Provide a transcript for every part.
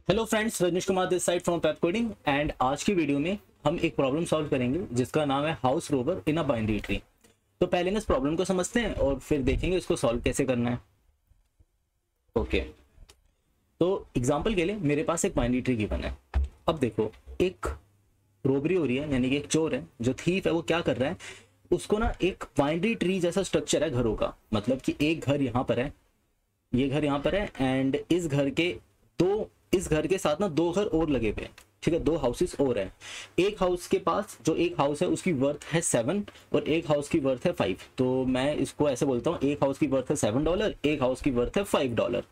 Hello friends, Rajneesh Kumar this side from Pep coding and आज की video में हम एक प्रॉब्लम सॉल्व करेंगे जिसका नाम है house rover in a binary tree. तो पहले हम इस प्रॉब्लम को समझते हैं और फिर देखेंगे इसको सॉल्व कैसे करना है। ओके, तो एग्जांपल के लिए मेरे पास एक बाइनरी ट्री गिवन है। अब देखो, एक रोबरी हो रही है, यानी कि एक चोर है, जो थीफ है वो क्या कर रहा है, उसको ना एक बाइनरी ट्री जैसा स्ट्रक्चर है घरों का। मतलब कि एक घर यहाँ पर है, ये घर यहाँ पर है एंड इस घर के साथ ना दो घर और लगे हुए हैं। ठीक है, दो हाउसेस और हैं। एक हाउस के पास जो एक हाउस है उसकी वर्थ है 7 और एक हाउस की वर्थ है 5। तो मैं इसको ऐसे बोलता हूँ, एक हाउस की वर्थ है $7, एक हाउस की वर्थ है $5।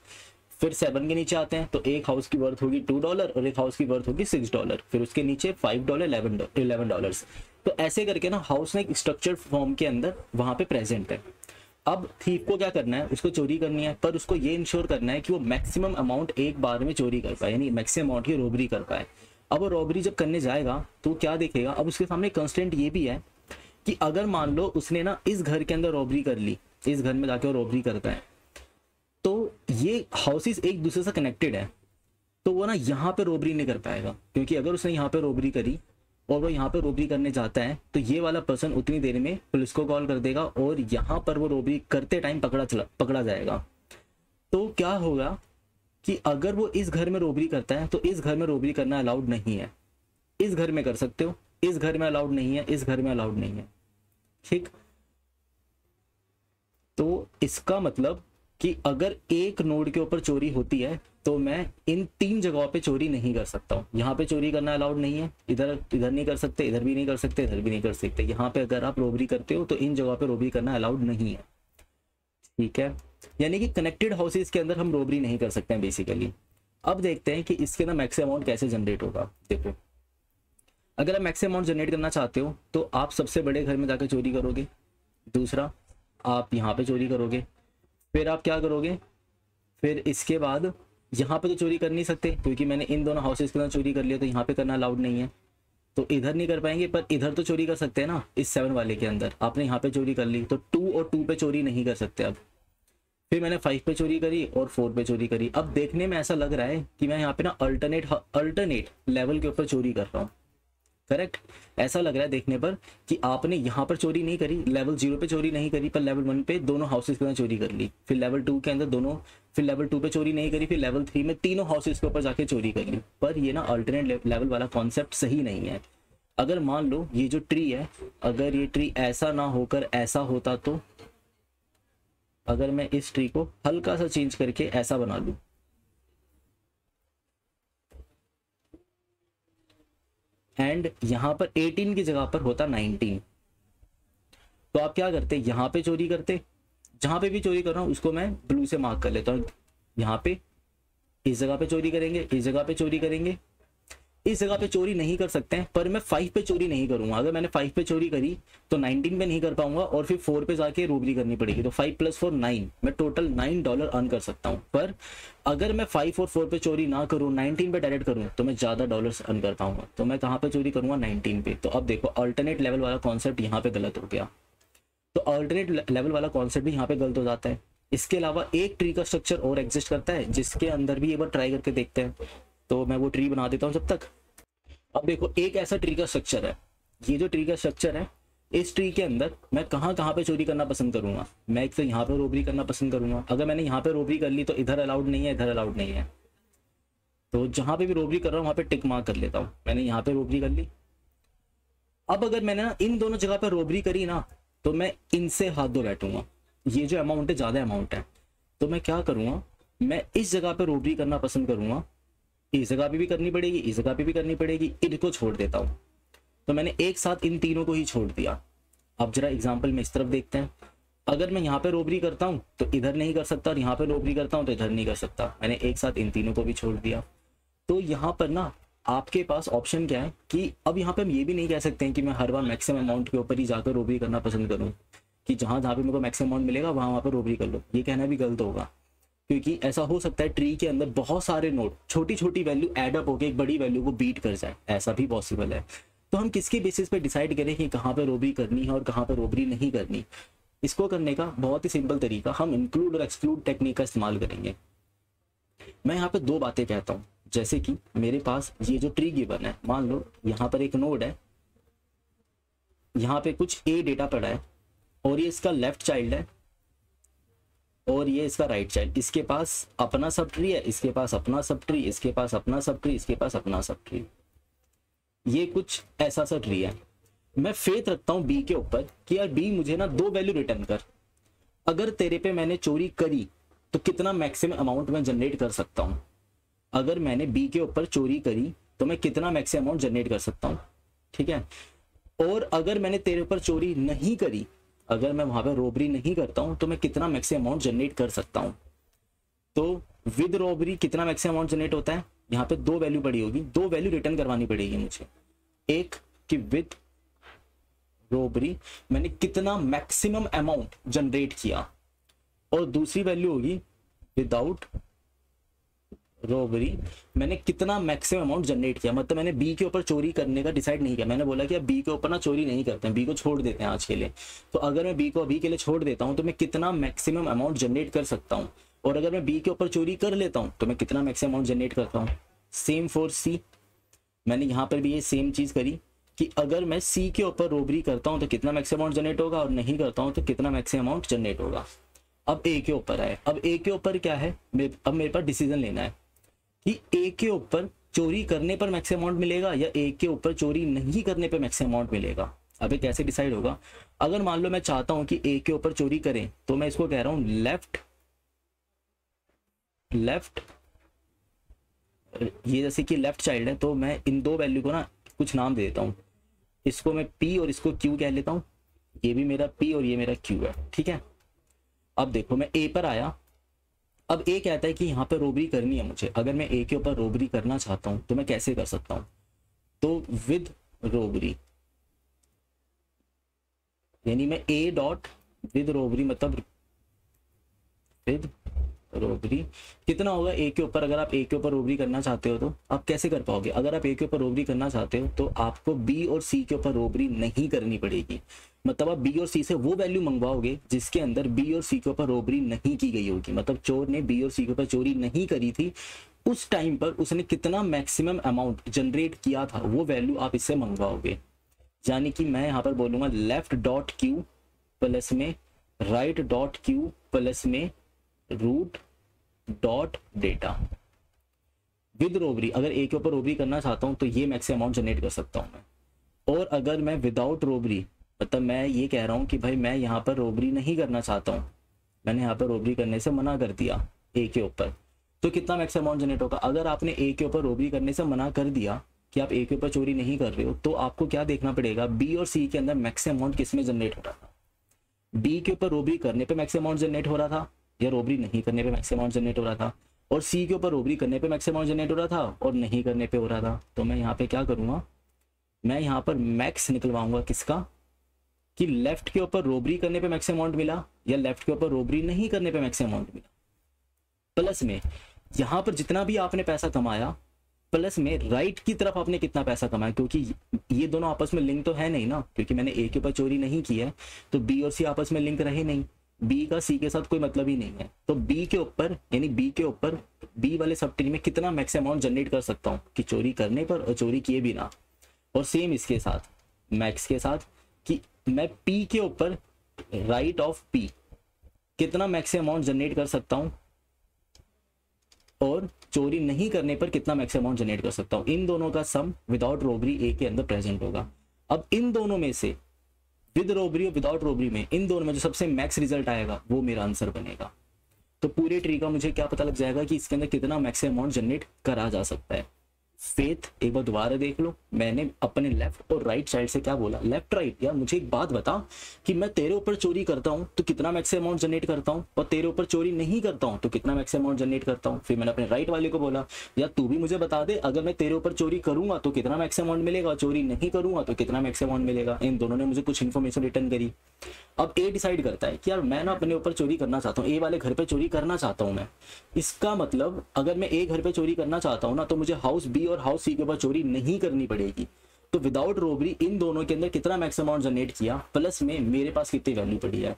फिर 7 के नीचे आते हैं तो एक हाउस की वर्थ होगी $2 और एक हाउस की वर्थ होगी $6। फिर उसके नीचे $5 $11। तो ऐसे करके ना हाउस ने एक स्ट्रक्चर फॉर्म के अंदर वहां पे प्रेजेंट है। अब थीफ को क्या करना है, उसको चोरी करनी है, पर उसको ये इंश्योर करना है कि वो मैक्सिमम अमाउंट एक बार में चोरी कर पाए, यानी मैक्सिमम अमाउंट की रॉबरी कर पाए। अब वो रॉबरी जब करने जाएगा तो क्या देखेगा, अब उसके सामने कंस्टेंट ये भी है कि अगर मान लो उसने ना इस घर के अंदर रॉबरी कर ली, इस घर में जाके वो रॉबरी करता है, तो ये हाउसेस एक दूसरे से कनेक्टेड है, तो वो ना यहाँ पे रॉबरी नहीं कर पाएगा। क्योंकि अगर उसने यहाँ पे रॉबरी करी और वो यहाँ पे रोबरी करने जाता है तो ये वाला पर्सन उतनी देर में पुलिस को कॉल कर देगा और यहाँ पर वो रोबरी करते टाइम पकड़ा जाएगा। तो क्या होगा कि अगर वो इस घर में रोबरी करता है तो इस घर में रोबरी करना अलाउड नहीं है। इस घर में कर सकते हो, इस घर में अलाउड नहीं है, इस घर में अलाउड नहीं है। ठीक, तो इसका मतलब कि अगर एक नोड के ऊपर चोरी होती है तो मैं इन 3 जगहों पे चोरी नहीं कर सकता हूँ। यहाँ पे चोरी करना अलाउड नहीं है, इधर नहीं कर सकते, इधर भी नहीं कर सकते, इधर भी नहीं कर सकते। यहाँ पे अगर आप रोबरी करते हो तो इन जगहों पे रोबरी करना अलाउड नहीं है। ठीक है, यानी कि कनेक्टेड हाउसेस के अंदर हम रोबरी नहीं कर सकते हैं बेसिकली। अब देखते हैं कि इसके ना मैक्सिमम अमाउंट कैसे जनरेट होगा। देखो, अगर आप मैक्सिमम अमाउंट जनरेट करना चाहते हो तो आप सबसे बड़े घर में जाकर चोरी करोगे, दूसरा आप यहाँ पे चोरी करोगे, फिर आप क्या करोगे, फिर इसके बाद यहाँ पे तो चोरी कर नहीं सकते क्योंकि मैंने इन दोनों हाउसेस के अंदर चोरी कर लिया, तो यहाँ पे करना अलाउड नहीं है। तो इधर नहीं कर पाएंगे, पर इधर तो चोरी कर सकते हैं ना। इस 7 वाले के अंदर आपने यहाँ पे चोरी कर ली तो 2 और 2 पे चोरी नहीं कर सकते। अब फिर मैंने 5 पे चोरी करी और 4 पे चोरी करी। अब देखने में ऐसा लग रहा है कि मैं यहाँ पे ना अल्टरनेट लेवल के ऊपर चोरी कर रहा हूँ। करेक्ट, ऐसा लग रहा है देखने पर कि आपने यहाँ पर चोरी नहीं करी, लेवल 0 पे चोरी नहीं करी, पर लेवल 1 पे दोनों हाउसेस के अंदर चोरी कर ली, फिर लेवल 2 के अंदर दोनों, फिर लेवल 2 पे चोरी नहीं करी, फिर लेवल 3 में तीनों हाउसेस के ऊपर जाके चोरी कर ली। पर ये ना अल्टरनेट लेवल वाला कॉन्सेप्ट सही नहीं है। अगर मान लो ये जो ट्री है, अगर ये ट्री ऐसा ना होकर ऐसा होता, तो अगर मैं इस ट्री को हल्का सा चेंज करके ऐसा बना लूं एंड यहां पर 18 की जगह पर होता 19, तो आप क्या करते, यहाँ पे चोरी करते, जहां पे भी चोरी कर रहा हूं उसको मैं ब्लू से मार्क कर लेता हूँ। यहाँ पे इस जगह पे चोरी करेंगे, इस जगह पे चोरी करेंगे, इस जगह पे चोरी नहीं कर सकते हैं, पर मैं 5 पे चोरी नहीं करूंगा। अगर मैंने 5 पे चोरी करी तो 19 पे नहीं कर पाऊंगा और फिर 4 पे जाके रोबरी करनी पड़ेगी। तो 5 + 4 9, मैं टोटल $9 अर्न कर सकता हूँ। पर अगर मैं 5 और 4 पे चोरी ना करूँ, 19 पे डायरेक्ट करूँ, तो मैं ज्यादा डॉलर्स अर्न कर पाऊंगा। तो मैं कहाँ पे चोरी करूंगा, 19 पे। तो अब देखो, अल्टरनेट लेवल वाला कॉन्सेप्ट यहाँ पे गलत हो गया। तो अल्टरनेट लेवल वाला कॉन्सेप्ट भी यहाँ पे गलत हो जाता है। इसके अलावा एक ट्री का स्ट्रक्चर और एग्जिस्ट करता है जिसके अंदर भी एक बार ट्राई करके देखते हैं। तो मैं वो ट्री बना देता हूँ जब तक। अब देखो, एक ऐसा ट्री का स्ट्रक्चर है, ये जो ट्री का स्ट्रक्चर है, इस ट्री के अंदर मैं कहाँ कहाँ पे चोरी करना पसंद करूंगा। मैं एक तो यहाँ पे रोबरी करना पसंद करूंगा। अगर मैंने यहाँ पे रोबरी कर ली तो इधर अलाउड नहीं है, इधर अलाउड नहीं है। तो जहां पे भी रोबरी कर रहा हूँ वहां पे टिक मार्क कर लेता हूँ, मैंने यहाँ पे रोबरी कर ली। अब अगर मैंने ना इन दोनों जगह पे रोबरी करी ना, तो मैं इनसे हाथ धो बैठूंगा। ये जो अमाउंट है ज्यादा अमाउंट है, तो मैं क्या करूंगा, मैं इस जगह पे रोबरी करना पसंद करूंगा। इस जगह पे भी करनी पड़ेगी, इस जगह पे भी करनी पड़ेगी, इनको छोड़ देता हूं। तो मैंने एक साथ इन तीनों को ही छोड़ दिया। अब जरा एग्जांपल में इस तरफ देखते हैं। अगर मैं यहाँ पे रोबरी करता हूँ तो इधर नहीं कर सकता और यहाँ पे रोबरी करता हूँ तो इधर नहीं कर सकता। मैंने एक साथ इन तीनों को भी छोड़ दिया। तो यहाँ पर ना आपके पास ऑप्शन क्या है कि अब यहाँ पे हम ये भी नहीं कह सकते हैं कि मैं हर बार मैक्सिमम अमाउंट के ऊपर ही जाकर रोबरी करना पसंद करूँ, कि जहां जहां पे मेरे को मैक्सिमम अमाउंट मिलेगा वहां पर रोबरी कर लो। ये कहना भी गलत होगा, क्योंकि ऐसा हो सकता है ट्री के अंदर बहुत सारे नोड, छोटी छोटी वैल्यू एडअप होकर एक बड़ी वैल्यू को बीट कर जाए, ऐसा भी पॉसिबल है। तो हम किसके बेसिस पे डिसाइड करें कि कहाँ पे रोबरी करनी है और कहाँ पे रोबरी नहीं करनी। इसको करने का बहुत ही सिंपल तरीका, हम इंक्लूड और एक्सक्लूड टेक्निक का इस्तेमाल करेंगे। मैं यहाँ पे 2 बातें कहता हूँ। जैसे कि मेरे पास ये जो ट्री गिवन है, मान लो यहाँ पर एक नोड है, यहाँ पे कुछ ए डेटा पड़ा है और ये इसका लेफ्ट चाइल्ड है और ये इसका राइट चाइल्ड। इसके पास अपना सब ट्री है, इसके पास अपना सब ट्री, इसके पास अपना सब ट्री, इसके पास अपना सब ट्री। ये कुछ ऐसा सा ट्री है। मैं फेथ रखता हूँ बी के ऊपर कि यार बी मुझे ना 2 वैल्यू रिटर्न कर। अगर तेरे पे मैंने चोरी करी तो कितना मैक्सिमम अमाउंट मैं जनरेट कर सकता हूँ। अगर मैंने बी के ऊपर चोरी करी तो मैं कितना मैक्सिमम अमाउंट जनरेट कर सकता हूँ, ठीक है। और अगर मैंने तेरे ऊपर चोरी नहीं करी, अगर मैं वहां पर रॉबरी नहीं करता हूं तो मैं कितना मैक्सिमम अमाउंट जनरेट कर सकता हूं। तो विद रॉबरी कितना मैक्सिमम अमाउंट जनरेट होता है, यहाँ पे 2 वैल्यू पड़ी होगी, 2 वैल्यू रिटर्न करवानी पड़ेगी मुझे। एक कि विद रॉबरी मैंने कितना मैक्सिमम अमाउंट जनरेट किया, और दूसरी वैल्यू होगी विदाउट रॉबरी मैंने कितना मैक्सिमम अमाउंट जनरेट किया। मतलब मैंने बी के ऊपर चोरी करने का डिसाइड नहीं किया, मैंने बोला कि अब बी के ऊपर ना चोरी नहीं करते हैं, बी को छोड़ देते हैं आज के लिए। तो अगर मैं बी को अभी के लिए छोड़ देता हूं तो मैं कितना मैक्सिमम अमाउंट जनरेट कर सकता हूं, और अगर मैं बी के ऊपर चोरी कर लेता हूं तो मैं कितना मैक्सिमम अमाउंट जनरेट करता हूं। सेम फॉर सी, मैंने यहाँ पर भी ये सेम चीज करी कि अगर मैं सी के ऊपर रॉबरी करता हूँ तो कितना मैक्सिमम अमाउंट जनरेट होगा, और नहीं करता हूँ तो कितना मैक्सिमम अमाउंट जनरेट होगा। अब ए के ऊपर आए, अब ए के ऊपर क्या है, अब मेरे पास डिसीजन लेना है कि ए के ऊपर चोरी करने पर मैक्सिमम अमाउंट मिलेगा या ए के ऊपर चोरी नहीं करने पर मैक्सिमम अमाउंट मिलेगा। अब ये कैसे डिसाइड होगा। अगर मान लो मैं चाहता हूं कि ए के ऊपर चोरी करें तो मैं इसको कह रहा हूं लेफ्ट ये जैसे कि लेफ्ट चाइल्ड है तो मैं इन 2 वैल्यू को ना कुछ नाम दे देता हूं। इसको मैं पी और इसको क्यू कह लेता हूं। ये भी मेरा पी और ये मेरा क्यू है, ठीक है। अब देखो मैं ए पर आया, अब ए कहता है कि यहाँ पे रॉबरी करनी है मुझे। अगर मैं ए के ऊपर रॉबरी करना चाहता हूं तो मैं कैसे कर सकता हूं, तो विद रॉबरी, यानी मैं ए डॉट विद रॉबरी मतलब विद रॉबरी कितना होगा ए के ऊपर। अगर आप ए के ऊपर रॉबरी करना चाहते हो तो आप कैसे कर पाओगे। अगर आप ए के ऊपर रॉबरी करना चाहते हो तो आपको बी और सी के ऊपर रॉबरी नहीं करनी पड़ेगी। मतलब आप बी और सी से वो वैल्यू मंगवाओगे जिसके अंदर बी और सी के ऊपर रॉबरी नहीं की गई होगी। मतलब चोर ने बी और सी के ऊपर चोरी नहीं करी थी, उस टाइम पर उसने कितना मैक्सिमम अमाउंट जनरेट किया था वो वैल्यू आप इससे मंगवाओगे। यानी कि मैं यहाँ पर बोलूंगा लेफ्ट डॉट क्यू प्लस में राइट डॉट क्यू प्लस में root dot data with robbery. अगर ए के ऊपर रॉबरी करना चाहता हूं तो ये मैक्सिमम अमाउंट जनरेट कर सकता हूं मैं। और अगर मैं विदाउट रॉबरी, मतलब मैं ये कह रहा हूं कि भाई मैं यहाँ पर रॉबरी नहीं करना चाहता हूं, मैंने यहाँ पर रॉबरी करने से मना कर दिया ए के ऊपर, तो कितना मैक्सिमम अमाउंट जनरेट होगा। अगर आपने ए के ऊपर रॉबरी करने से मना कर दिया कि आप ए के ऊपर चोरी नहीं कर रहे हो, तो आपको क्या देखना पड़ेगा, बी और सी के अंदर मैक्सिमम अमाउंट किसमें जनरेट हो रहा था। बी के ऊपर रॉबरी करने पे मैक्सिमम अमाउंट जनरेट हो रहा था या रॉबरी नहीं करने पे मैक्सिमम अमाउंट जनरेट हो रहा था, और सी के ऊपर रॉबरी करने पे मैक्सिमम अमाउंट जनरेट हो रहा था और नहीं करने पे हो रहा था। तो मैं यहाँ पे क्या करूंगा, मैं यहाँ पर मैक्स निकलवाऊंगा किसका, कि लेफ्ट के ऊपर रॉबरी करने पे मैक्सिमम अमाउंट मिला या लेफ्ट के ऊपर रॉबरी नहीं करने पे मैक्सिमम अमाउंट मिला, प्लस में यहाँ पर जितना भी आपने पैसा कमाया प्लस में राइट की तरफ आपने कितना पैसा कमाया, क्योंकि ये दोनों आपस में लिंक तो है नहीं ना, क्योंकि मैंने ए के ऊपर चोरी नहीं की है तो बी और सी आपस में लिंक रहे नहीं, बी का सी के साथ कोई मतलब ही नहीं है। तो बी के ऊपर यानी बी के ऊपर बी वाले सब ट्री में कितना मैक्सिमम अमाउंट जनरेट कर सकता हूँ कि चोरी करने पर और चोरी किए बिना। और सेम इसके साथ मैक्स के साथ कि मैं पी के ऊपर राइट ऑफ पी कितना मैक्सिमम अमाउंट जनरेट कर सकता हूँ और चोरी नहीं करने पर कितना मैक्सिमम अमाउंट जनरेट कर सकता हूँ। इन दोनों का सम विदाउट रॉबरी ए के अंदर प्रेजेंट होगा। अब इन दोनों में से विद रॉबरी और विदाउट रॉबरी में इन दोनों में जो सबसे मैक्स रिजल्ट आएगा वो मेरा आंसर बनेगा। तो पूरे ट्री का मुझे क्या पता लग जाएगा कि इसके अंदर कितना मैक्सिमम अमाउंट जनरेट करा जा सकता है। फेथ एक बार दोबारा देख लो, मैंने अपने लेफ्ट और राइट साइड से क्या बोला, लेफ्ट राइट, यार मुझे एक बात बता कि मैं तेरे ऊपर चोरी करता हूं तो कितना मैक्सिमम अमाउंट जनरेट करता हूं, और तेरे ऊपर चोरी नहीं करता हूं तो कितना मैक्सिमम अमाउंट जनरेट करता हूं। फिर मैंने अपने राइट वाले को बोला यार तू भी मुझे बता दे, अगर मैं तेरे ऊपर चोरी करूंगा तो कितना मैक्सिमम अमाउंट मिलेगा, चोरी नहीं करूंगा तो कितना मैक्सिमम अमाउंट मिलेगा। इन दोनों ने मुझे कुछ इन्फॉर्मेशन रिटर्न करी। अब ए डिसाइड करता है कि यार मैं ना अपने ऊपर चोरी करना चाहता हूँ, ए वाले घर पे चोरी करना चाहता हूँ मैं। इसका मतलब अगर मैं ए घर पे चोरी करना चाहता हूँ ना तो मुझे हाउस बी और हाउस सी के ऊपर चोरी नहीं करनी पड़ेगी। तो विदाउट रॉबरी इन दोनों के अंदर कितना मैक्सिमम अमाउंट जनरेट किया प्लस में मेरे पास कितनी वैल्यू पड़ी है।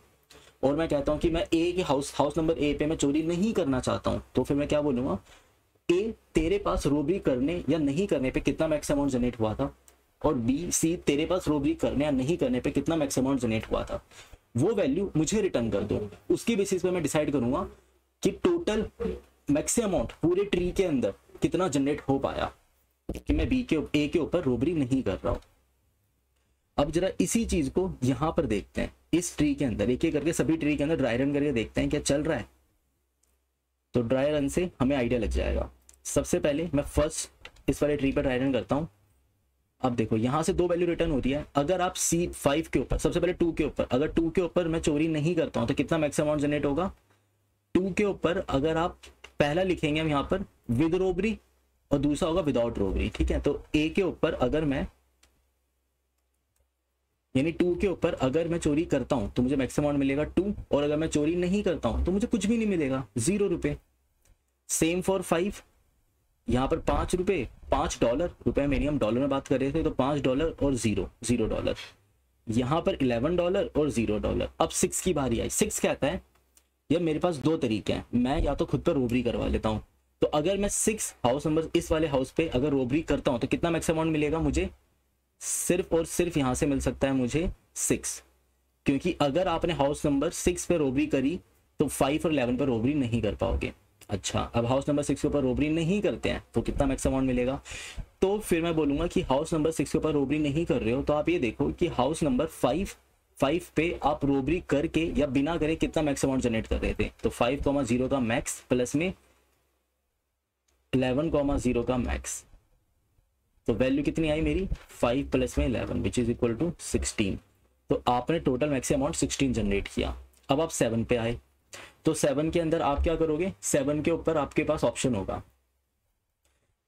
और मैं कहता हूँ कि मैं ए के हाउस नंबर ए पे मैं चोरी नहीं करना चाहता हूँ, तो फिर मैं क्या बोलूंगा, ए तेरे पास रोबरी करने या नहीं करने पे कितना मैक्स अमाउंट जनरेट हुआ था, और बी सी तेरे पास रोबरी करने या नहीं करने पे कितना मैक्स अमाउंट जनरेट हुआ था, वो वैल्यू मुझे रिटर्न कर दो। उसकी बेसिस पे मैं डिसाइड करूंगा कि टोटल मैक्स अमाउंट पूरे ट्री के अंदर कितना जनरेट हो पाया, कि मैं बी के ए के ऊपर रोबरी नहीं कर रहा हूं। अब जरा इसी चीज को यहां पर देखते हैं, इस ट्री के अंदर एक एक करके सभी ट्री के अंदर ड्राई रन करके देखते हैं क्या चल रहा है। तो ड्राई रन से हमें आइडिया लग जाएगा। सबसे पहले मैं फर्स्ट इस वाले ट्री पर ड्राई रन करता हूं। अब देखो यहां से दो वैल्यू रिटर्न होती है। अगर आप C5 के ऊपर, सबसे पहले 2 के ऊपर, अगर 2 के ऊपर मैं चोरी नहीं करता हूं तो कितना मैक्स अमाउंट जनरेट होगा। 2 के ऊपर अगर आप पहला लिखेंगे हम यहाँ पर विद रोबरी और दूसरा होगा विदाउट रोबरी, ठीक है। तो ए के ऊपर अगर मैं, यानी 2 के ऊपर अगर मैं चोरी करता हूं तो मुझे मैक्स अमाउंट मिलेगा 2, और अगर मैं चोरी नहीं करता हूं तो मुझे कुछ भी नहीं मिलेगा, 0 रुपए। सेम फॉर 5, यहाँ पर $5, $5, रुपए में नहीं, हम डॉलर में बात कर रहे थे, तो $5 और $0 यहाँ पर $11 और $0। अब 6 की बारी आई। 6 कहता है यार मेरे पास दो तरीके हैं, मैं या तो खुद पर रोबरी करवा लेता हूँ। तो अगर मैं 6 हाउस नंबर इस वाले हाउस पे अगर रोबरी करता हूँ तो कितना मैक्स अमाउंट मिलेगा मुझे, सिर्फ और सिर्फ यहाँ से मिल सकता है मुझे 6, क्योंकि अगर आपने हाउस नंबर 6 पे रोबरी करी तो 5 और 11 पर रोबरी नहीं कर पाओगे। अच्छा, अब हाउस नंबर 6 के ऊपर रोबरी नहीं करते हैं तो कितना मैक्स अमाउंट मिलेगा। तो फिर मैं बोलूंगा कि हाउस नंबर 6 के ऊपर रोबरी नहीं कर रहे हो तो आप ये देखो कि हाउस नंबर 5 पे आप रोबरी करके या बिना करे कितना मैक्स अमाउंट जनरेट कर रहे थे। तो 5,0 का मैक्स प्लस में 11,0 का मैक्स, तो वैल्यू कितनी आई मेरी 5 प्लस में 11 विच इज इक्वल टू 16। तो आपने टोटल मैक्स अमाउंट 16 जनरेट किया। अब आप 7 पे आए, तो 7 के अंदर आप क्या करोगे, 7 के ऊपर आपके पास ऑप्शन होगा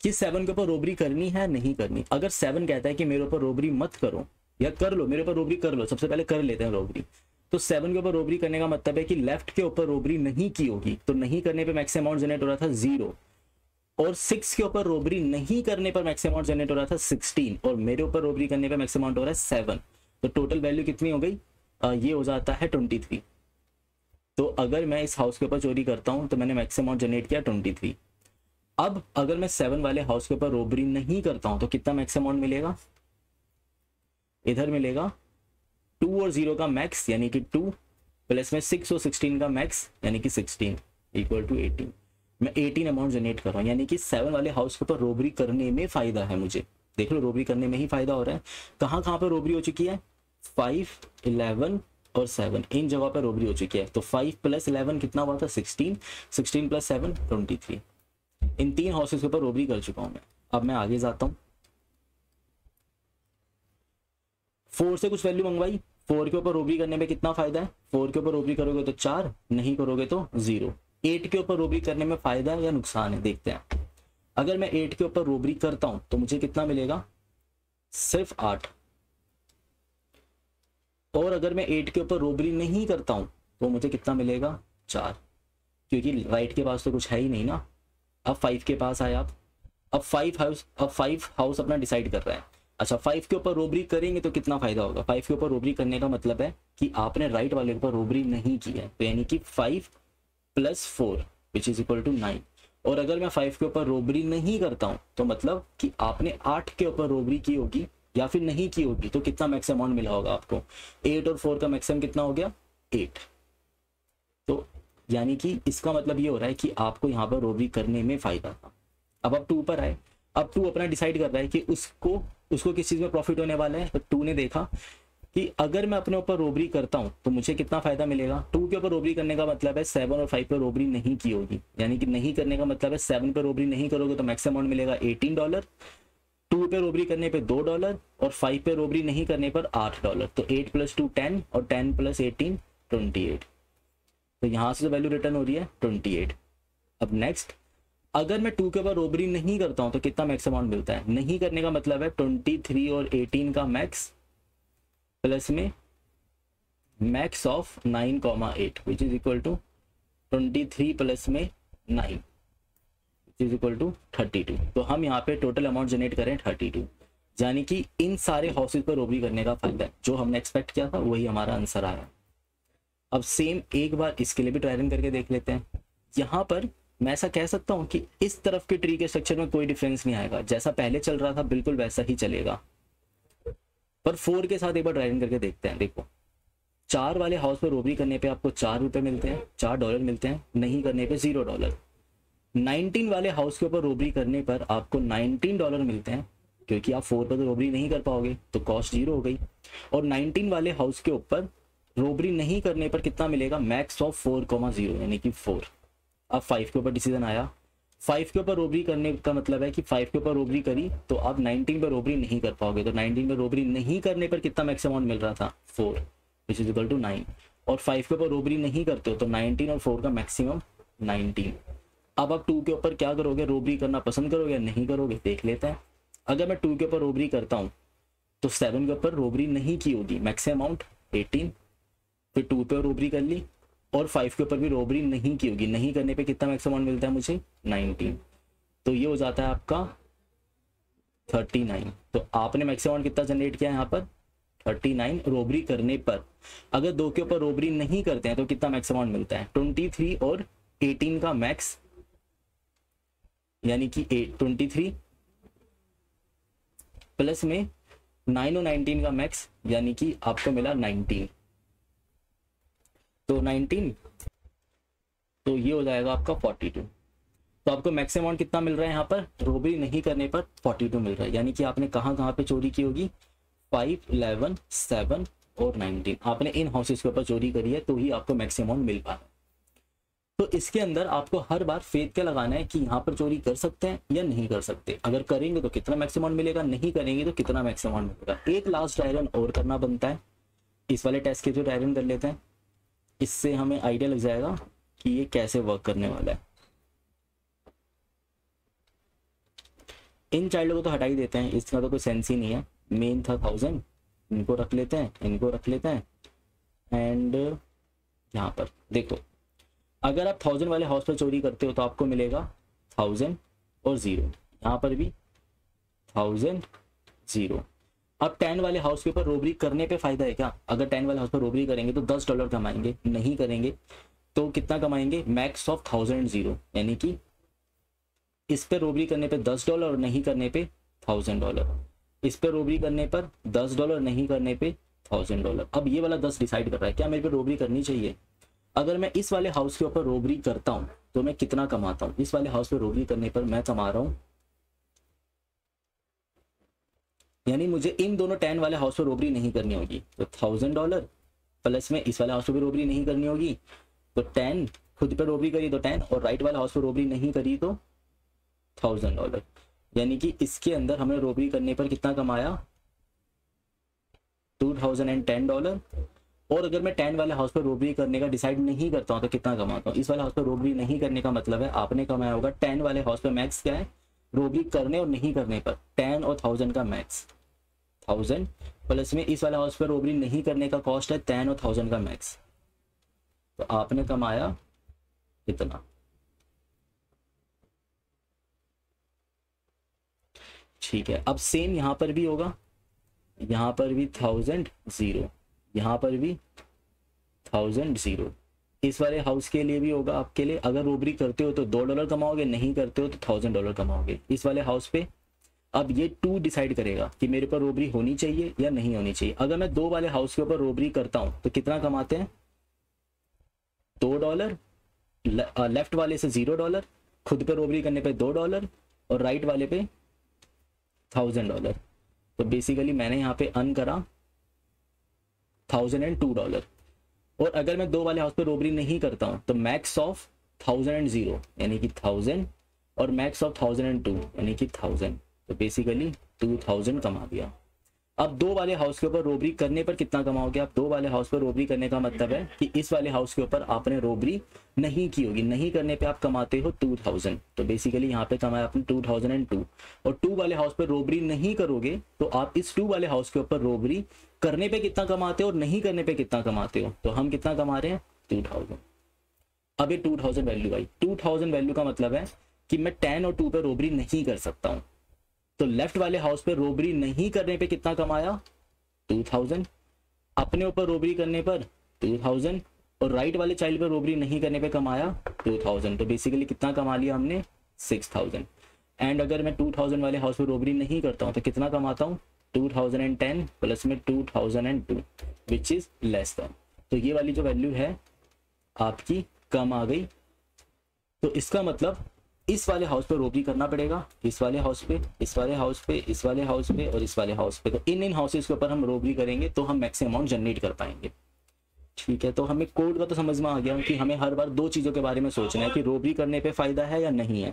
कि 7 के ऊपर रोबरी करनी है नहीं करनी। अगर 7 कहता है कि मेरे ऊपर रोबरी मत करो या कर लो, मेरे ऊपर रोबरी कर लो, सबसे पहले कर लेते हैं रोबरी, तो 7 के ऊपर रोबरी करने का मतलब है कि लेफ्ट के ऊपर रोबरी नहीं की होगी, तो नहीं करने पे मैक्स अमाउंट जनरेट हो रहा था 0, और 6 के ऊपर रोबरी नहीं करने पर मैक्स अमाउंट जनरेट हो रहा था 16, और मेरे ऊपर रोबरी करने पे मैक्स अमाउंट हो रहा है 7। तो टोटल वैल्यू कितनी हो गई, ये हो जाता है 23। तो अगर मैं इस हाउस के ऊपर चोरी करता हूं तो मैंने मैक्स अमाउंट जनरेट किया 23। अब अगर मैं 7 वाले हाउस के ऊपर रोबरी नहीं करता हूं तो कितना मैक्स अमाउंट मिलेगा, इधर मिलेगा 2 और 0 का मैक्स यानी कि 2 प्लस में 6 और 16 का मैक्स यानी कि 16 इक्वल टू 18। मैं 18 अमाउंट जनरेट कर रहा हूं, यानी कि 7 वाले हाउस के ऊपर रोबरी करने में फायदा है मुझे। देख लो रोबरी करने में ही फायदा हो रहा है। कहां कहां पर रोबरी हो चुकी है, 5, 11 और 7 इन जगह पर रोबरी हो चुकी है। तो 5 प्लस 11 कितना हुआ था 16, 16 प्लस 7 23। इन 3 हाउसेस के ऊपर रोबरी कर चुका हूं मैं। अब मैं आगे जाता हूं, 4 से कुछ वैल्यू मंगवाई, 4 के ऊपर रोबरी करने में कितना फायदा है, 4 के ऊपर रोबरी करोगे तो 4, नहीं करोगे तो 0। 8 के ऊपर रोबरी करने में फायदा है या नुकसान है देखते हैं। अगर मैं 8 के ऊपर रोबरी करता हूं तो मुझे कितना मिलेगा, सिर्फ 8, और अगर मैं 8 के ऊपर रोबरी नहीं करता हूं तो मुझे कितना मिलेगा 4, क्योंकि राइट के पास तो कुछ है ही नहीं ना। अब 5 के पास आए आप, अब 5 हाउस अपना डिसाइड कर रहा है। अच्छा, 5 के ऊपर रोबरी करेंगे तो कितना फायदा होगा, 5 के ऊपर रोबरी करने का मतलब है कि आपने राइट वाले के ऊपर रोबरी नहीं की है, तो यानी कि 5 plus 4 which is equal to 9। और अगर मैं 5 के ऊपर रोबरी नहीं करता हूं तो मतलब कि आपने 8 के ऊपर रोबरी की होगी या फिर नहीं की होगी, तो कितना मैक्स अमाउंट मिला होगा आपको, 8 और 4 का मैक्सिमम कितना हो गया 8। तो यानी कि इसका मतलब ये हो रहा है कि आपको यहाँ पर रोबरी करने में फायदा था। अब आप 2 पर आए, अब 2 अपना डिसाइड कर रहा है कि उसको किस चीज में प्रॉफिट होने वाला है। तो 2 ने देखा कि अगर मैं अपने ऊपर रोबरी करता हूं तो मुझे कितना फायदा मिलेगा। 2 के ऊपर रोबरी करने का मतलब है 7 और 5 पे रोबरी नहीं की होगी, यानी कि नहीं करने का मतलब है 7 पे रोबरी नहीं करोगे तो मैक्स अमाउंट मिलेगा $18, 2 पे रोबरी करने पे $2 और 5 पे रोबरी नहीं करने पर $8। तो 8 प्लस 2 10 और 10 प्लस 18 28। तो यहां से जो वैल्यू रिटर्न हो रही है 28। अब नेक्स्ट, अगर मैं 2 के ऊपर रोबरी नहीं करता हूं तो कितना मैक्स अमाउंट मिलता है, नहीं करने का मतलब है 23 और 18 का मैक्स प्लस में max of 9,8 which is equal to 23 plus में 9 विच इज इक्वल टू 32। तो हम यहाँ पे टोटल अमाउंट जनरेट करें 32, यानी कि इन सारे हाउसेज पर रोबरी करने का फायदा है। जो हमने एक्सपेक्ट किया था वही हमारा आंसर आया। अब सेम एक बार इसके लिए भी ट्राई रन करके देख लेते हैं। यहाँ पर मैं ऐसा कह सकता हूँ कि इस तरफ के ट्री के स्ट्रक्चर में कोई डिफरेंस नहीं आएगा, जैसा पहले चल रहा था बिल्कुल वैसा ही चलेगा। पर 4 के साथ एक बार ड्राइविंग करके देखते हैं। देखो 4 वाले हाउस पर रोबरी करने पे आपको 4 रुपए मिलते हैं, $4 मिलते हैं, नहीं करने पे $0। 19 वाले हाउस के ऊपर रोबरी करने पर आपको $19 मिलते हैं, क्योंकि आप 4 पर तो रोबरी नहीं कर पाओगे तो कॉस्ट 0 हो गई। और 19 वाले हाउस के ऊपर रोबरी नहीं करने पर कितना मिलेगा, मैक्स ऑफ 4,0 यानी कि 4। अब 5 के ऊपर डिसीजन आया, 5 के ऊपर रोबरी करने का मतलब है कि 5 के ऊपर रोबरी करी तो आप 19 पर रोबरी नहीं कर पाओगे, तो 19 पर रोबरी नहीं करने पर कितना मैक्स अमाउंट मिल रहा था, 4 विच इज इक्वल टू 9। और 5 के ऊपर रोबरी नहीं करते हो तो 19 और 4 का मैक्सिमम 19। अब आप 2 के ऊपर क्या करोगे, रोबरी करना पसंद करोगे या नहीं करोगे, देख लेते हैं। अगर मैं 2 के ऊपर रोबरी करता हूँ तो 7 के ऊपर रोबरी नहीं की होगी, मैक्सिमम अमाउंट 18, फिर 2 पे रोबरी कर ली और 5 के ऊपर भी रोबरी नहीं की होगी, नहीं करने पे कितना मैक्सिमम अमाउंट मिलता है मुझे, 19। तो ये हो जाता है आपका 39। तो आपने मैक्सिमम अमाउंट कितना जनरेट किया है यहाँ पर, 39 रोबरी करने पर। अगर 2 के ऊपर रोबरी नहीं करते हैं तो कितना मैक्सिमम अमाउंट मिलता है, 23 और 18 का मैक्स, यानी कि 23 प्लस में 9 और 19 का मैक्स, यानी कि आपको मिला 19। तो 19, तो ये हो जाएगा आपका 42। तो आपको मैक्सिमम अमाउंट कितना मिल रहा है यहाँ पर, रोबरी नहीं करने पर 42 मिल रहा है। यानी कि आपने कहाँ कहाँ पे चोरी की होगी, 5, 11, 7 और 19 आपने इन हाउसेस के ऊपर चोरी करी है, तो ही आपको मैक्सिमम अमाउंट मिल पा रहा है। तो इसके अंदर आपको हर बार फेथ क्या लगाना है कि यहाँ पर चोरी कर सकते हैं या नहीं कर सकते। अगर करेंगे तो कितना मैक्सिमम मिलेगा, नहीं करेंगे तो कितना मैक्सिमम मिलेगा। एक लास्ट डायरन और करना बनता है, इस वाले टेस्ट के जो डायरन कर लेते हैं, इससे हमें आइडिया लग जाएगा कि ये कैसे वर्क करने वाला है। इन चाइल्डों को तो हटा ही देते हैं, इसका तो कोई सेंस ही नहीं है। मेन था 1000, इनको रख लेते हैं, इनको रख लेते हैं। एंड यहाँ पर देखो, अगर आप 1000 वाले हाउस पर चोरी करते हो तो आपको मिलेगा 1000 और 0, यहाँ पर भी 1000 0। अब 10 वाले हाउस के ऊपर रोबरी करने पे फायदा है क्या, अगर 10 वाले हाउस पर रोबरी करेंगे तो $10 कमाएंगे, नहीं करेंगे तो कितना कमाएंगे, मैक्स ऑफ 1000 0, यानी कि इस पे रोबरी करने पे $10 और नहीं करने पे $1000, इस पे रोबरी करने पर $10, नहीं करने पे $1000। अब ये वाला 10 डिसाइड कर रहा है क्या मेरे पे रोबरी करनी चाहिए। अगर मैं इस वाले हाउस के ऊपर रोबरी करता हूं तो मैं कितना कमाता हूं, इस वाले हाउस पे रोबरी करने पर मैं कमा रहा हूं, यानी मुझे इन दोनों 10 वाले हाउस पर रोबरी नहीं करनी होगी तो $1000 प्लस में इस वाले हाउस पर भी रोबरी नहीं करनी होगी तो 10, खुद पे रोबरी करी तो 10 और राइट वाले हाउस पर रोबरी नहीं करी तो $1000। यानी कि इसके अंदर हमने रोबरी करने पर कितना कमाया, $2010। और अगर मैं 10 वाले हाउस पर रोबरी करने का डिसाइड नहीं करता हूं तो कितना कमाता हूं, इस वाले हाउस पर रोबरी नहीं करने का मतलब है आपने कमाया होगा 10 वाले हाउस पर मैक्स क्या है, रोबरी करने और नहीं करने पर 10 और 1000 का मैक्स, 1000 प्लस में इस वाले हाउस पर रोबरी नहीं करने का कॉस्ट है 10 और 1000 का मैक्स, तो आपने कमाया इतना। ठीक है, अब सेम यहां पर भी होगा, यहां पर भी 1000 0, यहां पर भी 1000 0। इस वाले हाउस के लिए भी होगा आपके लिए, अगर रोबरी करते हो तो $2 कमाओगे, नहीं करते हो तो $1000 कमाओगे इस वाले हाउस पे। अब ये 2 डिसाइड करेगा कि मेरे पर रोबरी होनी चाहिए या नहीं होनी चाहिए। अगर मैं 2 वाले हाउस के ऊपर रोबरी करता हूं तो कितना कमाते हैं, $2, लेफ्ट वाले से $0, खुद पे रोबरी करने पे $2 और राइट वाले पे $1000। तो बेसिकली मैंने यहाँ पे अर्न करा $1002। और अगर मैं 2 वाले हाउस पे रोबरी नहीं करता हूं तो मैक्स ऑफ 1000 0 यानी कि 1000 और मैक्स ऑफ 1002 यानी कि 1000, तो बेसिकली 2000 कमा दिया। अब 2 वाले हाउस के ऊपर रोबरी करने पर कितना कमाओगे आप, 2 वाले हाउस पर रोबरी करने का मतलब है कि इस वाले हाउस के ऊपर आपने रोबरी नहीं की होगी, नहीं करने पे आप कमाते हो 2000, तो बेसिकली यहाँ पे कमाया आपने 2002। और 2 वाले हाउस पर रोबरी नहीं करोगे तो आप इस 2 वाले हाउस के ऊपर रोबरी करने पे कितना कमाते हो और नहीं करने पे कितना कमाते हो, तो हम कितना कमा रहे हैं 2000। अब ये 2000 वैल्यू आई, 2000 वैल्यू का मतलब है कि मैं 10 और 2 पे रोबरी नहीं कर सकता हूं, तो लेफ्ट वाले हाउस पे रोबरी नहीं करने पे कितना कमाया 2000, अपने ऊपर रोबरी करने पर 2000 और राइट वाले चाइल्ड पे रोबरी नहीं करने पे कमाया 2000, तो बेसिकली कितना कमा लिया हमने 6000। एंड अगर मैं 2000 वाले हाउस पे रॉबरी नहीं करता हूँ तो कितना कमाता हूँ 2010 प्लस में 2002 विच इज लेस देन, तो ये वाली जो वैल्यू है आपकी कम आ गई। तो इसका मतलब इस वाले हाउस पे रॉबरी करना पड़ेगा, इस वाले हाउस पे, इस वाले हाउस पे, इस वाले हाउस पे और इस वाले हाउस पे। तो इन हाउसेस के ऊपर हम रॉबरी करेंगे तो हम मैक्सिमम अमाउंट जनरेट कर पाएंगे। ठीक है, तो हमें कोड का तो समझ में आ गया कि हमें हर बार दो चीज़ों के बारे में सोचना है कि रॉबरी करने पे फायदा है या नहीं है।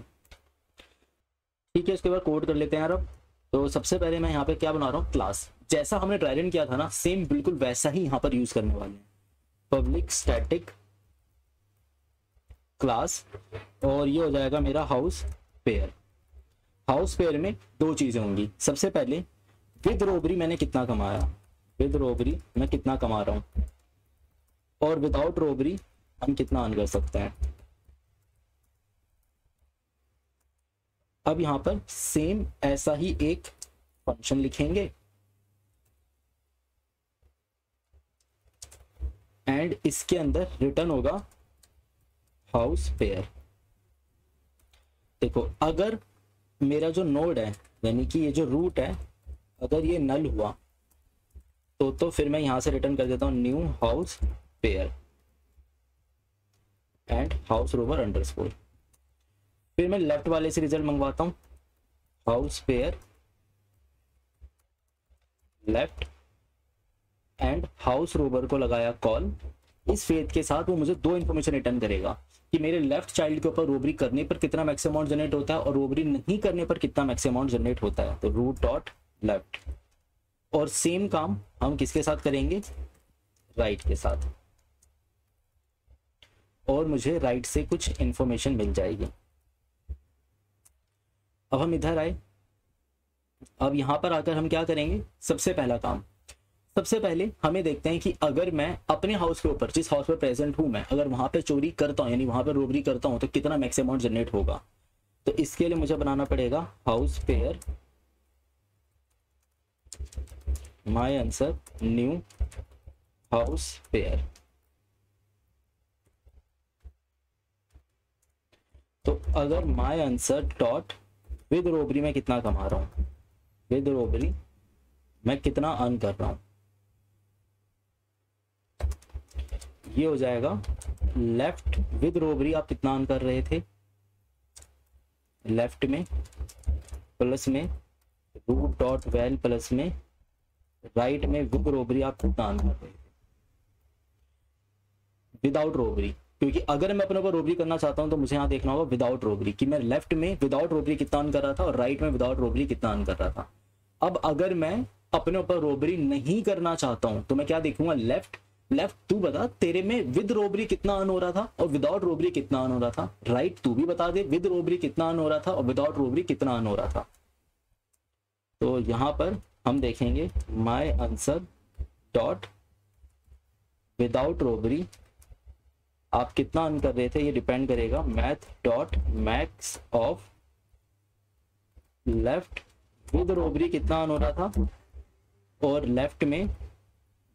ठीक है, उसके बाद कोड कर लेते हैं यार। अब तो सबसे पहले मैं यहाँ पे क्या बना रहा हूँ, क्लास। जैसा हमने ट्राई रन किया था ना, सेम बिल्कुल वैसा ही यहाँ पर यूज करने वाले हैं। पब्लिक स्टैटिक क्लास, और ये हो जाएगा मेरा हाउस पेयर। हाउस पेयर में दो चीजें होंगी। सबसे पहले विद रॉबरी मैंने कितना कमाया, विद रॉबरी मैं कितना कमा रहा हूं, और विदाउट रॉबरी हम कितना अर्न कर सकते हैं। अब यहां पर सेम ऐसा ही एक फंक्शन लिखेंगे एंड इसके अंदर रिटर्न होगा हाउस पेयर। देखो, अगर मेरा जो नोड है यानी कि ये जो रूट है, अगर ये नल हुआ तो फिर मैं यहां से रिटर्न कर देता हूं new house pair and house रोवर अंडरस्कोर। फिर मैं लेफ्ट वाले से रिजल्ट मंगवाता हूं, house pair left and house rover को लगाया कॉल। इस फेथ के साथ वो मुझे दो इंफॉर्मेशन रिटर्न करेगा कि मेरे लेफ्ट चाइल्ड के ऊपर रॉबरी करने पर कितना मैक्सिमम अमाउंट जनरेट होता है और रॉबरी नहीं करने पर कितना मैक्सिमम अमाउंट जनरेट होता है। तो रूट डॉट लेफ्ट, और सेम काम हम किसके साथ करेंगे, राइट के साथ, और मुझे राइट से कुछ इंफॉर्मेशन मिल जाएगी। अब हम इधर आए, अब यहां पर आकर हम क्या करेंगे, सबसे पहला काम, सबसे पहले हमें देखते हैं कि अगर मैं अपने हाउस के ऊपर, जिस हाउस पर प्रेजेंट हूं मैं, अगर वहां पे चोरी करता हूं यानी वहां पे रॉबरी करता हूं तो कितना मैक्सिमम अमाउंट जनरेट होगा। तो इसके लिए मुझे बनाना पड़ेगा house pair my answer new house pair. तो अगर my answer dot with robbery में कितना कमा रहा हूं, विद रॉबरी मैं कितना अर्न कर रहा हूं, ये हो जाएगा लेफ्ट विद रॉबरी आप कितना अर्न कर रहे थे, लेफ्ट में प्लस में रूट डॉट वैल प्लस में राइट में विद रॉबरी आप कितना अर्न कर रहे थे, विदाउट रॉबरी। क्योंकि अगर मैं अपने ऊपर रॉबरी करना चाहता हूं तो मुझे यहाँ देखना होगा विदाउट रॉबरी कि मैं लेफ्ट में विदाउट रॉबरी कितना अर्न कर रहा था और राइट में विदाउट रॉबरी कितना अर्न कर रहा था। अब अगर मैं अपने ऊपर रॉबरी नहीं करना चाहता हूं तो मैं क्या देखूंगा, लेफ्ट तू बता तेरे में विद रॉबरी कितना अर्न हो रहा था और विदाउट रॉबरी कितना अर्न हो रहा था। राइट तू भी बता दे विद रॉबरी कितना अर्न हो रहा था और विदाउट रॉबरी कितना अर्न हो रहा था। तो यहां पर हम देखेंगे my answer dot without robbery आप कितना अर्न कर रहे थे, ये डिपेंड करेगा math dot max of left with robbery कितना अर्न हो रहा था और लेफ्ट में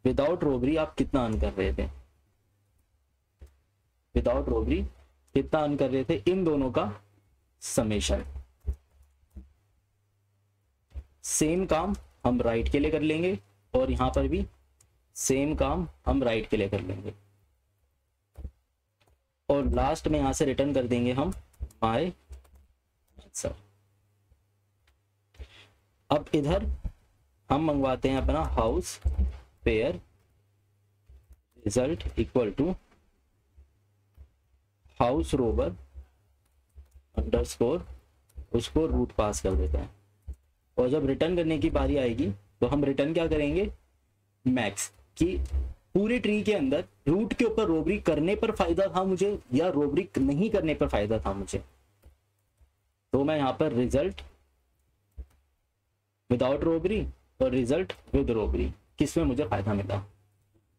विदाउट रॉबरी आप कितना अर्न कर रहे थे, विदाउट रॉबरी कितना अर्न कर रहे थे, इन दोनों का समेशन। सेम काम हम राइट के लिए कर लेंगे और यहां पर भी सेम काम हम राइट के लिए कर लेंगे और लास्ट में यहां से रिटर्न कर देंगे हम माय आंसर। अब इधर हम मंगवाते हैं अपना house pair result equal to house रोवर अंडरस्कोर, उसको रूट पास कर देते हैं और जब रिटर्न करने की बारी आएगी तो हम रिटर्न क्या करेंगे, मैक्स, कि पूरे ट्री के अंदर रूट के ऊपर रॉबरी करने पर फायदा था मुझे या रॉबरी नहीं करने पर फायदा था मुझे। तो मैं यहां पर रिजल्ट विदाउट रॉबरी और रिजल्ट विद रॉबरी किसमें मुझे फायदा मिला।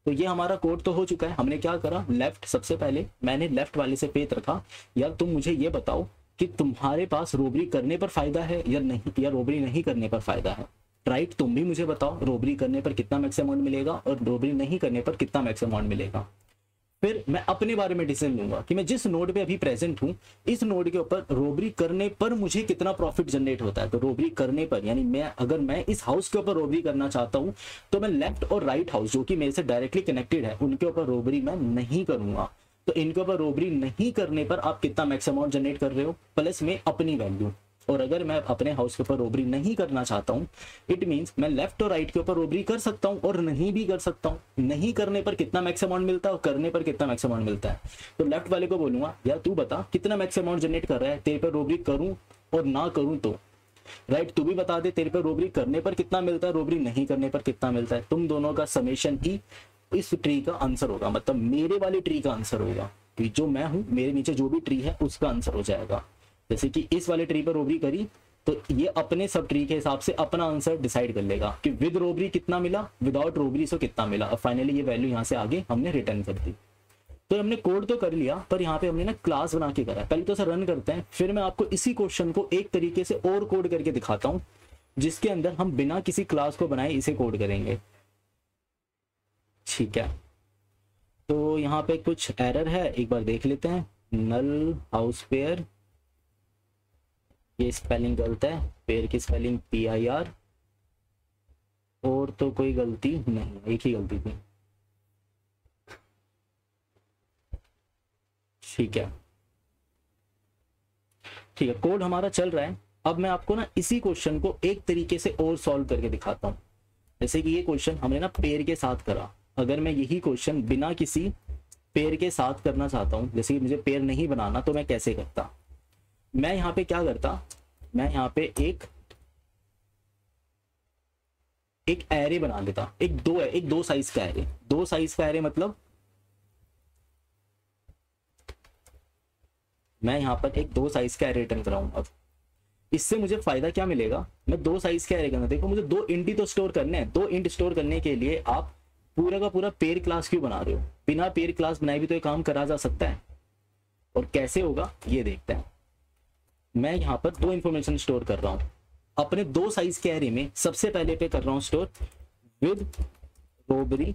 तो ये हमारा कोड तो हो चुका है। हमने क्या करा, लेफ्ट, सबसे पहले मैंने लेफ्ट वाले से पेत रखा, यार तुम मुझे ये बताओ कि तुम्हारे पास रॉबरी करने पर फायदा है या नहीं, या रॉबरी नहीं करने पर फायदा है। राइट, तुम भी मुझे बताओ रॉबरी करने पर कितना मैक्सिमम अमाउंट मिलेगा और रॉबरी नहीं करने पर कितना मैक्सिमम अमाउंट मिलेगा। फिर मैं अपने बारे में डिसीजन लूंगा कि मैं जिस नोड पे अभी प्रेजेंट हूं, इस नोड के ऊपर रोबरी करने पर मुझे कितना प्रॉफिट जनरेट होता है। तो रोबरी करने पर यानी अगर मैं इस हाउस के ऊपर रोबरी करना चाहता हूं, तो मैं लेफ्ट और राइट हाउस जो कि मेरे से डायरेक्टली कनेक्टेड है उनके ऊपर रोबरी मैं नहीं करूंगा। तो इनके ऊपर रोबरी नहीं करने पर आप कितना मैक्स अमाउंट जनरेट कर रहे हो, प्लस में अपनी वैल्यू। और अगर मैं अपने हाउस के ऊपर रोबरी नहीं करना चाहता हूँ, इट मींस मैं लेफ्ट और राइट के ऊपर रोबरी कर सकता हूँ और नहीं भी कर सकता हूँ। नहीं करने पर कितना मैक्स अमाउंट मिलता है और करने पर कितना मैक्स अमाउंट मिलता है। तो लेफ्ट वाले को बोलूंगा, यार तू बता कितना मैक्स अमाउंट जनरेट कर रहा है, तेरे पर रोबरी करूं और ना करूं तो। राइट, तू भी बता दे तेरे पर रोबरी करने पर कितना मिलता है, रोबरी नहीं करने पर कितना मिलता है। तुम दोनों का समेशन ही इस ट्री का आंसर होगा, मतलब मेरे वाली ट्री का आंसर होगा कि जो मैं हूं, मेरे नीचे जो भी ट्री है उसका आंसर हो जाएगा। जैसे कि इस वाले ट्री पर रोबरी करी तो ये अपने सब ट्री के हिसाब से अपना आंसर डिसाइड कर लेगा कि विद रोबरी कितना मिला, विदाउट रोबरी से कितना मिला। और फाइनली ये वैल्यू यहाँ से आगे हमने रिटर्न कर दी। तो हमने कोड तो कर लिया, पर यहाँ पे हमने ना क्लास बना के करा। पहले तो इसे रन करते हैं, फिर मैं आपको इसी क्वेश्चन को एक तरीके से और कोड करके दिखाता हूँ, जिसके अंदर हम बिना किसी क्लास को बनाए इसे कोड करेंगे। ठीक है, तो यहाँ पे कुछ एरर है, एक बार देख लेते हैं। नल हाउस पेयर, ये स्पेलिंग गलत है, पेयर की स्पेलिंग PIR, और तो कोई गलती नहीं, एक ही गलती थी। ठीक है, ठीक है, कोड हमारा चल रहा है। अब मैं आपको ना इसी क्वेश्चन को एक तरीके से और सॉल्व करके दिखाता हूँ। जैसे कि ये क्वेश्चन हमने ना पेयर के साथ करा, अगर मैं यही क्वेश्चन बिना किसी पेयर के साथ करना चाहता हूँ, जैसे कि मुझे पेयर नहीं बनाना, तो मैं कैसे करता। मैं यहाँ पे क्या करता, मैं यहाँ पे एक एरे बना लेता, एक दो साइज का एरे। दो साइज का एरे मतलब मैं यहाँ पर एक दो साइज का एरे रिटर्न कराऊंगा। अब इससे मुझे फायदा क्या मिलेगा, मैं दो साइज का एरे करना, देखो मुझे दो इंट ही तो स्टोर करने हैं। दो इंट स्टोर करने के लिए आप पूरा का पूरा पेयर क्लास क्यों बना रहे हो। बिना पेयर क्लास बनाए भी तो ये काम करा जा सकता है, और कैसे होगा ये देखते हैं। मैं यहाँ पर दो इंफॉर्मेशन स्टोर कर रहा हूँ अपने दो साइज के एरे में। सबसे पहले पे कर रहा हूँ store with robbery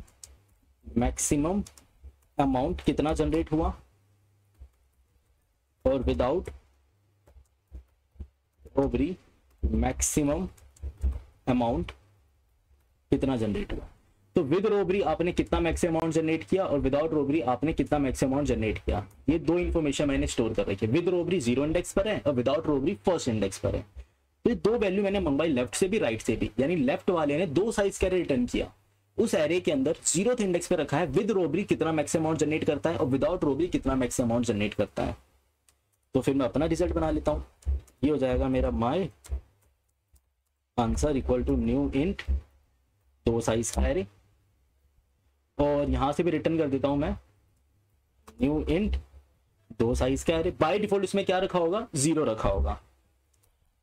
maximum amount कितना जनरेट हुआ, और विदाउट रोबरी मैक्सिमम अमाउंट कितना जनरेट हुआ। तो विद रोबरी आपने कितना मैक्सिमम अमाउंट जनरेट किया, और विदाउट रोबरी आपने कितना मैक्सिमम अमाउंट जनरेट किया। ये दो इंफॉर्मेशन मैंने स्टोर कर रखी है। विद रोबरी 0 इंडेक्स पर है और विदाउट रोबरी फर्स्ट इंडेक्स पर है। तो ये दो वैल्यू मैंने मंगवाई लेफ्ट से भी राइट से भी, यानी लेफ्ट वाले ने दो साइज का एरे रिटर्न किया, उस एरे के अंदर 0th इंडेक्स पे रखा है विद रोबरी कितना मैक्सिमम अमाउंट जनरेट करता है और विदाउट रोबरी कितना मैक्सिमम अमाउंट जनरेट करता है। तो फिर मैं अपना रिजल्ट बना लेता हूँ। ये हो जाएगा मेरा my answer equal to new int दो साइज का एरे, और यहां से भी रिटर्न कर देता हूं मैं न्यू इंट दो साइज का एरे। बाय डिफॉल्ट इसमें क्या रखा होगा, 0 रखा होगा।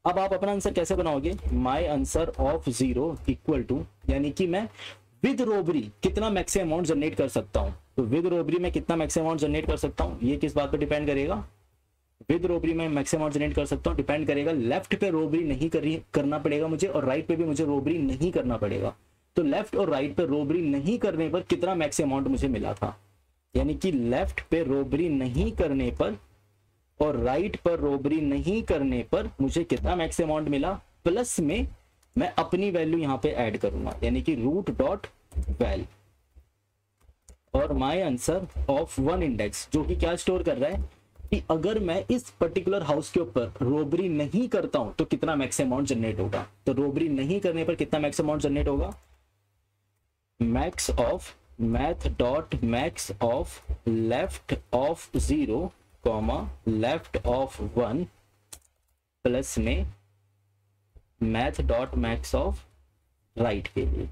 अब आप अपना आंसर कैसे बनाओगे, my answer of 0 equal to, यानी कि मैं विद रोबरी कितना मैक्सिमम अमाउंट जनरेट कर सकता हूं। तो विद रोबरी में कितना मैक्सिमम अमाउंट जनरेट कर सकता हूं, ये किस बात पर डिपेंड करेगा। विद रोबरी में मैक्सिमम अमाउंट जनरेट कर सकता हूं, डिपेंड करेगा लेफ्ट पे रोबरी नहीं करना पड़ेगा मुझे, और राइट पे भी मुझे रोबरी नहीं करना पड़ेगा। तो लेफ्ट और राइट पे रोबरी नहीं करने पर कितना मैक्सिमम अमाउंट मुझे मिला था, यानी कि लेफ्ट पे रोबरी नहीं करने पर और राइट पर रोबरी नहीं करने पर मुझे कितना मैक्सिमम अमाउंट मिला, प्लस में मैं अपनी वैल्यू यहां पे ऐड करूंगा, यानी कि रूट डॉट वैल, और माय आंसर ऑफ 1 इंडेक्स, जो कि क्या स्टोर कर रहा है कि अगर मैं इस पर्टिकुलर हाउस के ऊपर रोबरी नहीं करता हूं तो कितना मैक्सिमम अमाउंट जनरेट होगा। तो रोबरी नहीं करने पर कितना मैक्सिमम अमाउंट जनरेट होगा, max of math dot max of left of 0 comma left of 1 plus में math dot max of right के लिए।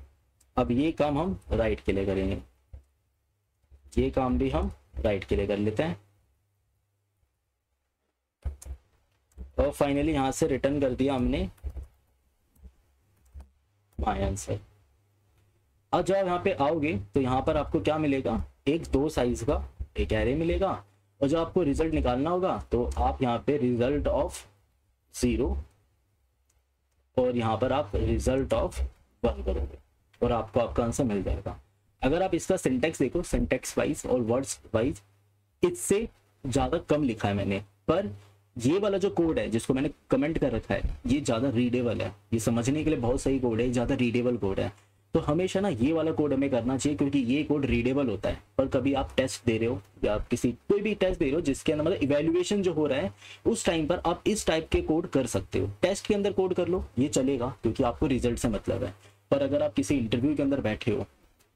अब ये काम हम राइट के लिए करेंगे, ये काम भी हम राइट के लिए कर लेते हैं, और फाइनली यहां से रिटर्न कर दिया हमने माय आंसर। अब जब यहाँ पे आओगे तो यहाँ पर आपको क्या मिलेगा, एक दो साइज का एक एरे मिलेगा, और जब आपको रिजल्ट निकालना होगा तो आप यहाँ पे रिजल्ट ऑफ 0 और यहाँ पर आप रिजल्ट ऑफ 1 करोगे और आपको आपका आंसर मिल जाएगा। अगर आप इसका सिंटेक्स देखो, सिंटेक्स वाइज और वर्ड्स वाइज इससे ज़्यादा कम लिखा है मैंने, पर ये वाला जो कोड है जिसको मैंने कमेंट कर रखा है ये ज़्यादा रीडेबल है, ये समझने के लिए बहुत सही कोड है, ज़्यादा रीडेबल कोड है। तो हमेशा ना ये वाला कोड हमें करना चाहिए क्योंकि ये कोड रीडेबल होता है। पर कभी आप टेस्ट दे रहे हो या आप किसी कोई भी टेस्ट दे रहे हो जिसके अंदर मतलब इवैल्यूएशन जो हो रहा है उस टाइम पर आप इस टाइप के कोड कर सकते हो। टेस्ट के अंदर कोड कर लो, ये चलेगा क्योंकि आपको रिजल्ट से मतलब है। पर अगर आप किसी इंटरव्यू के अंदर बैठे हो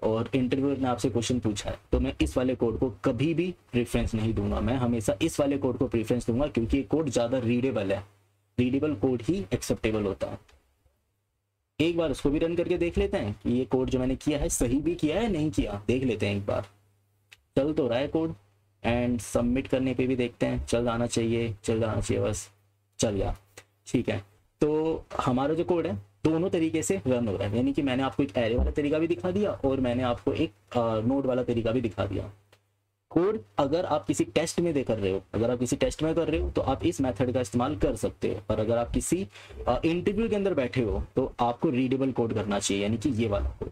और इंटरव्यूअर ने आपसे क्वेश्चन पूछा है तो मैं इस वाले कोड को कभी भी प्रेफरेंस नहीं दूंगा, मैं हमेशा इस वाले कोड को प्रेफरेंस दूंगा क्योंकि ये कोड ज़्यादा रीडेबल है, रीडेबल कोड ही एक्सेप्टेबल होता है। एक बार उसको भी रन करके देख लेते हैं कि ये कोड जो मैंने किया है सही भी किया है नहीं किया, देख लेते हैं एक बार। चल तो रहा है कोड एंड सबमिट करने पे भी देखते हैं, चल आना चाहिए, चल आना चाहिए, बस चल गया, ठीक है। तो हमारा जो कोड है दोनों तरीके से रन हो रहा है, यानी कि मैंने आपको एक एरे वाला तरीका भी दिखा दिया और मैंने आपको एक नोड वाला तरीका भी दिखा दिया। कोड अगर आप किसी टेस्ट में दे कर रहे हो, अगर आप किसी टेस्ट में कर रहे हो तो आप इस मेथड का इस्तेमाल कर सकते हो, और अगर आप किसी इंटरव्यू के अंदर बैठे हो तो आपको रीडेबल कोड करना चाहिए, यानी कि ये वाला कोड।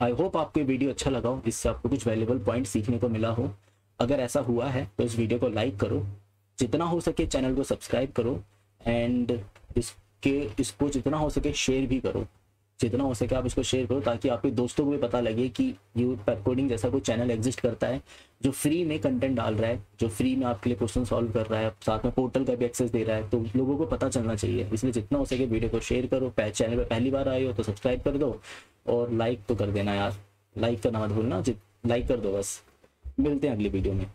आई होप आपको ये वीडियो अच्छा लगा हो, इससे आपको कुछ वैल्यूएबल पॉइंट सीखने को मिला हो। अगर ऐसा हुआ है तो इस वीडियो को लाइक करो, जितना हो सके चैनल को सब्सक्राइब करो एंड इसको जितना हो सके शेयर भी करो, जितना हो सके आप इसको शेयर करो ताकि आपके दोस्तों को भी पता लगे कि ये पेप कोडिंग जैसा कोई चैनल एग्जिस्ट करता है जो फ्री में कंटेंट डाल रहा है, जो फ्री में आपके लिए क्वेश्चन सॉल्व कर रहा है, साथ में पोर्टल का भी एक्सेस दे रहा है। तो लोगों को पता चलना चाहिए, इसलिए जितना हो सके वीडियो को शेयर करो। चैनल पर पहली बार आए हो तो सब्सक्राइब कर दो और लाइक तो कर देना यार, लाइक करना मत भूलना, लाइक कर दो बस। मिलते हैं अगली वीडियो में।